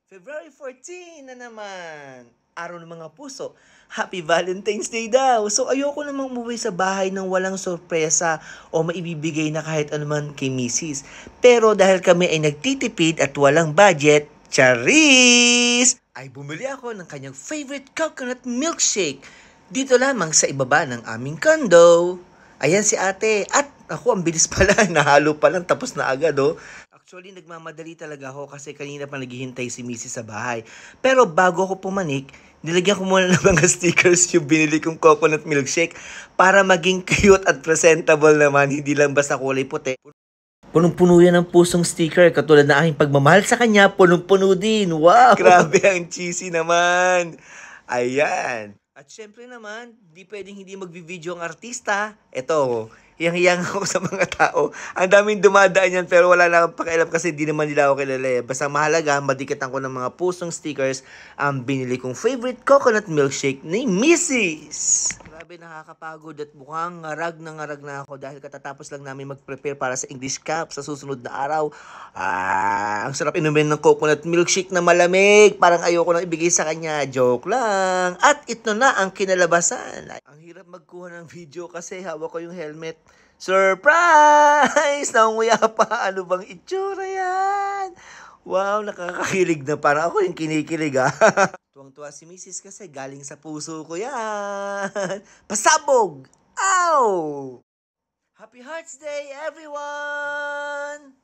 February 14 na naman. Araw ng mga puso. Happy Valentine's Day daw. So ayoko namang umuwi sa bahay nang walang sorpresa o maibibigay na kahit anuman kay Mrs. Pero dahil kami ay nagtitipid at walang budget, charis! Ay bumili ako ng kanyang favorite coconut milkshake. Dito lamang sa ibaba ng aming condo. Ayan si ate. At ako, ang bilis pala. Nahalo pa lang, tapos na agad, oh. Actually, nagmamadali talaga ako kasi kanina pa naghihintay si Mrs. sa bahay. Pero bago ako pumanik, nilagyan ko muna ng mga stickers yung binili kong coconut milkshake para maging cute at presentable naman, hindi lang basta kulay puti. Punong-puno yan ng pusong sticker, katulad na aking pagmamahal sa kanya, punong-puno din. Wow! Grabe, ang cheesy naman. Ayan. At syempre naman, di pwedeng hindi magvi-video ang artista. Eto, hiyang-hiyang ako sa mga tao. Ang daming dumadaan yan pero wala lang akong pakialam kasi di naman nila ako kilala eh. Basta mahalaga, madikitan ko ng mga pusong stickers ang binili kong favorite coconut milkshake ni Mrs. Grabe, nakakapagod at mukhang ngarag na ako dahil katatapos lang namin mag-prepare para sa English Cup sa susunod na araw. Ang sarap inumin ng coconut milkshake na malamig. Parang ayoko nang ibigay sa kanya. Joke lang. At ito na ang kinalabasan. Ang hirap magkuha ng video kasi hawak ko yung helmet. Surprise! Nanguya pa. Ano bang itsura yan? Wow, nakakakilig na. Parang ako yung kinikilig ha. Tuwang-tuwa si Mrs. kasi galing sa puso ko yan. Pasabog! Ow! Happy Hearts Day, everyone!